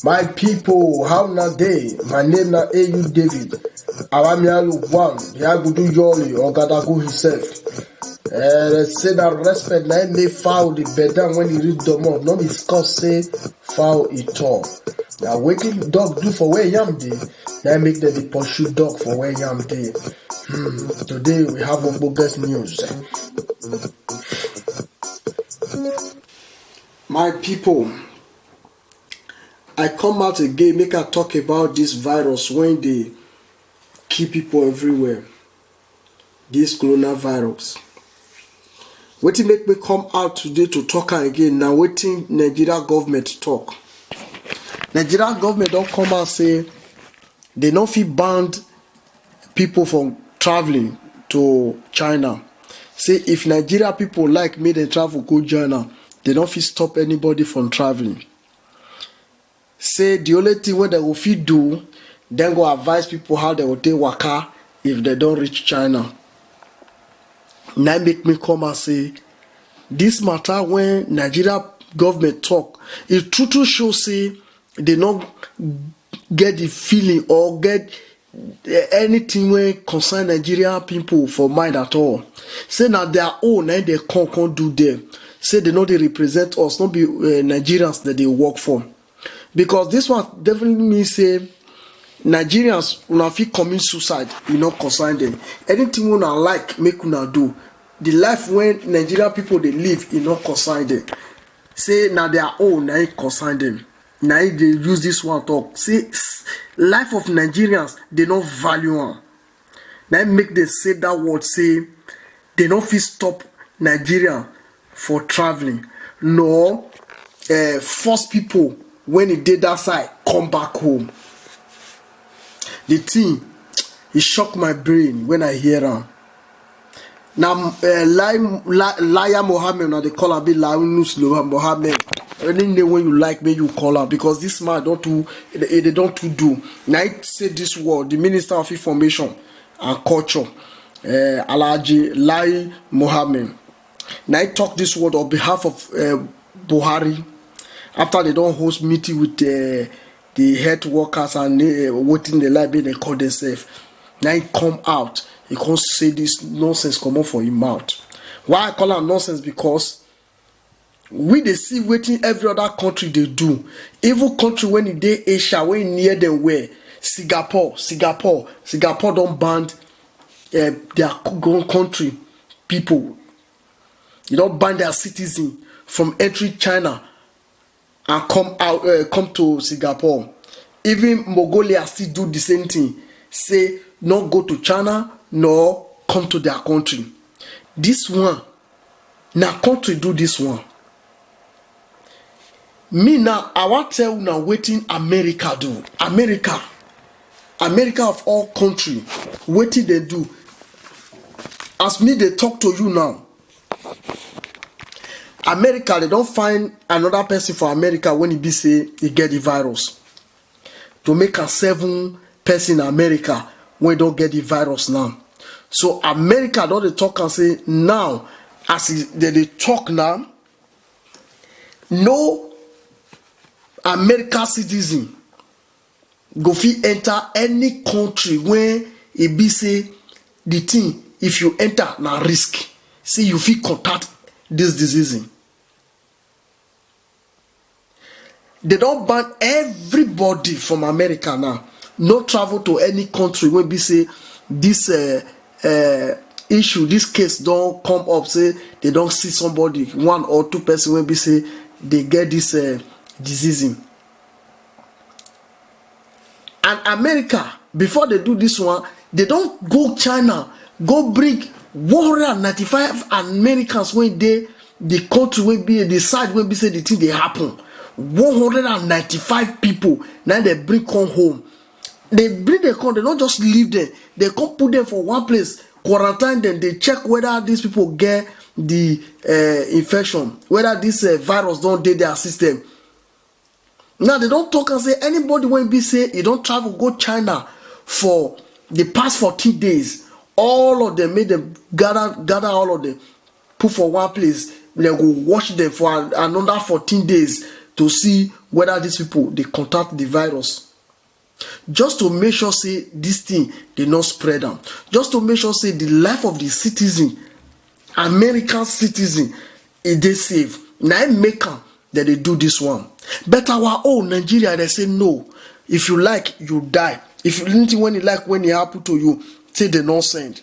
My people, how na day? My name na AU David. Awamialu one, Yagudu Yoli, Ogadagu himself. They say that respect na may foul the better when he read the mouth. Not discuss say foul it all. Now waiting dog do for where yam day. Now make them the pursue dog for where yam day. Today we have a bogus news. My people, I come out again, make I talk about this virus when they kill people everywhere. This coronavirus. Wetin make me come out today to talk again? Now wetin Nigeria government talk. Nigeria government don't come out say they no fit ban people from traveling to China. Say if Nigeria people like me, they travel go China, they don't fit stop anybody from traveling. Say the only thing what they will fit do, then go advise people how they will take waka if they don't reach China. Now make me come and say this matter when Nigeria government talk, it truly shows say they not get the feeling or get anything when concern Nigerian people for mind at all. Say now their own and they can't do them. Say they know they represent us, not be Nigerians that they work for. Because this one definitely means say Nigerians una fit commit suicide, you not concern them. Anything una like make una do. The life when Nigerian people they live, you not concern them. Say now their own, now it concern them. Now they use this one talk. Say life of Nigerians they don't value one. Now make them say that word. Say they don't fit stop Nigeria for traveling. No, force people when it did that side come back home. The thing it shocked my brain when I hear them. Now Liar Mohammed, now they call her be Launus Mohammed. Any name when you like me, you call her because this man they don't do. Now I say this word, the Minister of Information and Culture, Alhaji Lai Mohammed. Now I talk this word on behalf of Buhari after they don't host meeting with the health workers and waiting the library they call themselves. Now he come out, he can't say this nonsense come out for his mouth. Why I call him nonsense? Because we they see waiting every other country they do. Even country when it dey Asia, when near them where Singapore don't ban their country people. You don't ban their citizens from entering China and come to Singapore. Even Mongolia still do the same thing. Say not go to China nor come to their country. This one, now country do this one. Me now, I want to tell you now waiting America do. America of all country, waiting they do. As me they talk to you now. America, they don't find another person for America when he be say he get the virus. To make a 7 person in America when don't get the virus now. So America don't they talk and say now, as they talk now, no American citizen go fit enter any country where it be say the thing if you enter na risk. See you fit contact this disease. They don't ban everybody from America now. No travel to any country when be say this issue, this case don't come up. Say they don't see somebody, 1 or 2 person when be say they get this disease. And America, before they do this one, they don't go China, go bring 195 Americans when they the country will be the side when be say the thing they happen. 195 people now they bring come home. They bring them come, they don't just leave them, they come put them for one place, quarantine them, they check whether these people get the infection, whether this virus don't dey their system. Now they don't talk and say anybody when be say you don't travel go China for the past 14 days, all of them made them gather all of them, put for one place, they go wash them for another 14 days, to see whether these people they contact the virus. Just to make sure say this thing they not spread them. Just to make sure say the life of the citizen, American citizen, is they safe. Now make am that they do this one. But our own Nigeria, they say no. If you like, you die. If you anything when you like, when it happen to you, say they not send.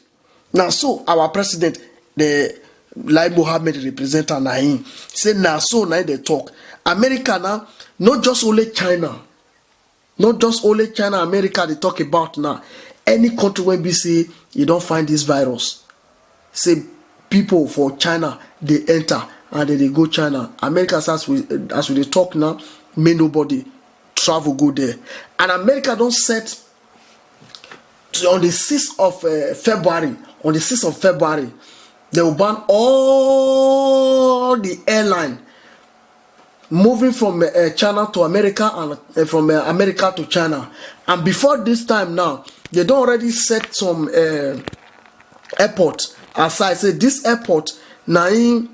Now so our president, the Lai Mohammed representative Naim, say now so now they talk. America now, not just only China. Not just only China, America they talk about now. Any country when we say you don't find this virus, say people for China they enter and then they go China. America as we talk now, may nobody travel go there. And America don't set on the 6th of February. On the 6th of February, they will ban all the airline moving from China to America and from America to China. And before this time now, they don't already set some airport aside. Say this airport now in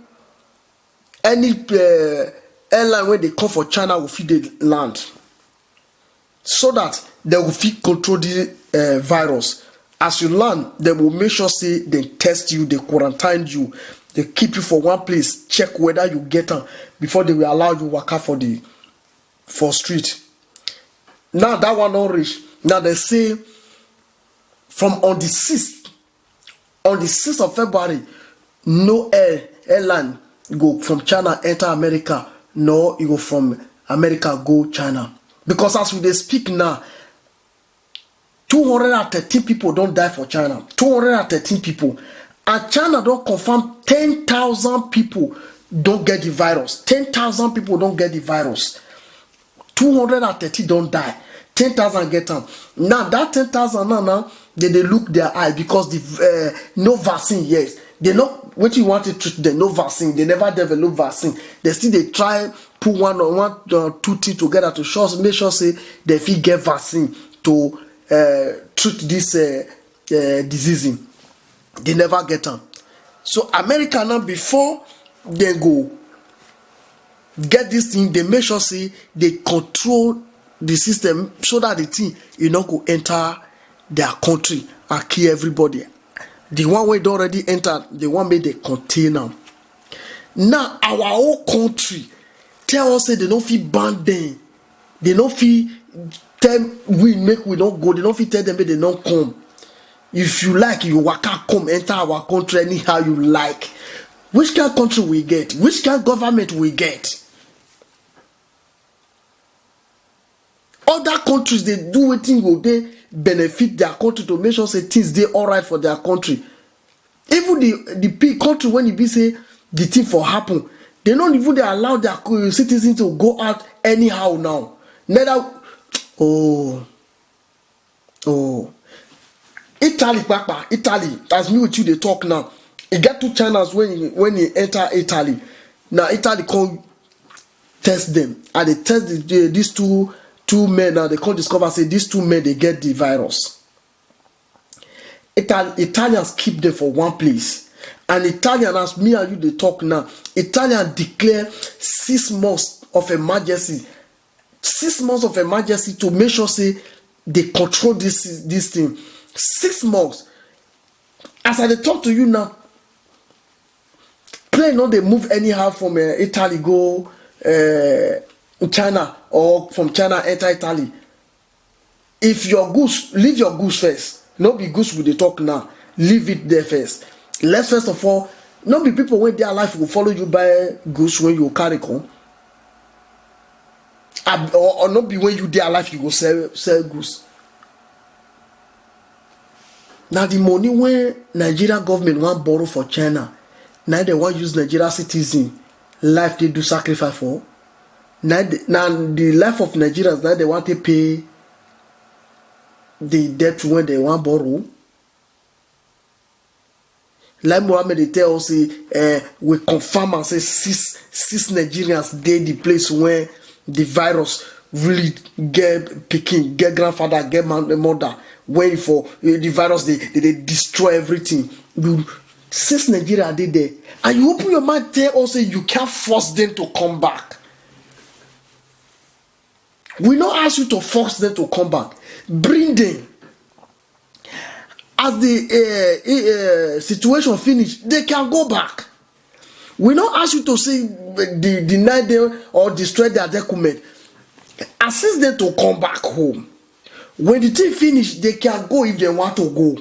any airline when they come for China will feed the land, so that they will fit control the virus. As you land, they will make sure say they test you, they quarantine you, they keep you for one place, check whether you get them before they will allow you work out for street. Now that one not reach. Now they say from on the 6th of February, no airline go from China enter America, no you go from America go China. Because as we speak now, 213 people don't die for China. 213 people. And China don't confirm 10,000 people don't get the virus. 10,000 people don't get the virus. 230 don't die. 10,000 get them. Now that 10,000 now they look their eye because the no vaccine yet. They know what you want to treat them. No vaccine. They never develop vaccine. They still they try put one or two things together to make sure say they fit get vaccine to treat this disease. They never get them. So America now before they go get this thing, they make sure say they control the system so that the thing you know go enter their country and kill everybody. The one way they already entered, the one made they contain them. Now our whole country tell us say they don't feel ban them. They don't feel tell we don't go. They don't feel tell them they don't come. If you like, you waka come enter our country anyhow you like. Which kind of country we get? Which kind of government we get? Other countries they do wetin go they benefit their country to make sure say things they alright for their country. Even the country when it be say the thing for happen, they don't even they allow their citizens to go out anyhow now. Neither Italy, Papa, Italy. As me with you, they talk now. You get to China's when you enter Italy. Now Italy can't test them, and they test these two men. Now they can't discover say these two men they get the virus. Italians keep them for one place, and Italian as me and you they talk now. Italian declare 6 months of emergency. 6 months of emergency to make sure say they control this thing. 6 months. As I talk to you now, plane no they move anyhow from Italy go China or from China enter Italy. If your goods, leave your goods first. No be goods with the talk now. Leave it there first. Let's first of all, not be people when their life will follow you buy goods when you carry come. Or not be when you their life you go sell goods. Now the money when Nigeria government want borrow for China, now they want use Nigeria citizen life they do sacrifice for. Now the life of Nigerians now they want to pay the debt when they want borrow. Like Mohammed they tell us we confirm and say six Nigerians dey the place where the virus really get picking, get grandfather, get mother. Waiting for the virus, they destroy everything. 6 Nigeria did there, and you open your mind there also you can't force them to come back. We not ask you to force them to come back. Bring them. As the situation finish, they can go back. We not ask you to say deny them or destroy their document. Assist them to come back home. When the thing finish, they can go if they want to go.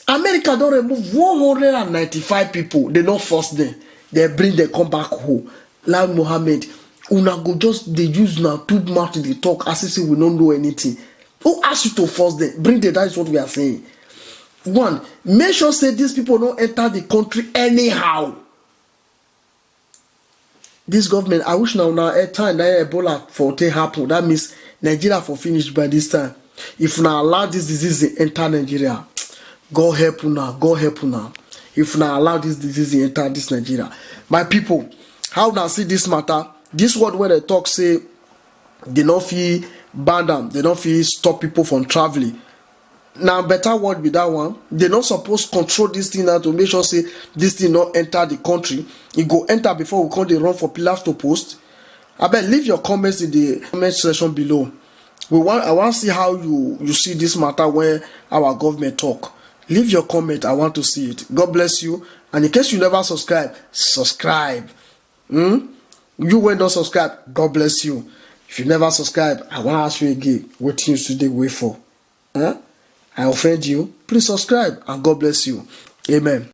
America don't remove 195 people. They don't force them. They bring them come back home. Like Mohammed, una go just they use now too much they talk as if we don't know anything. Who asked you to force them? Bring them. That is what we are saying. One, make sure say these people don't enter the country anyhow. This government, I wish now a time that Ebola for to happen. That means Nigeria for finished by this time. If now allow this disease to enter Nigeria, God help you now. God help you now. If now allow this disease to enter this Nigeria, my people, how now see this matter? This word where they talk say they don't feel ban them, they don't feel stop people from traveling. Now better word be that one. They not supposed to control this thing now to make sure say this thing not enter the country. It go enter before we come they run for pillars to post. I bet leave your comments in the comment section below. I want to see how you see this matter when our government talk. Leave your comment. I want to see it. God bless you. And in case you never subscribe, subscribe. You when don't subscribe, God bless you. If you never subscribe, I want to ask you again. What you today wait for? I offend you. Please subscribe and God bless you. Amen.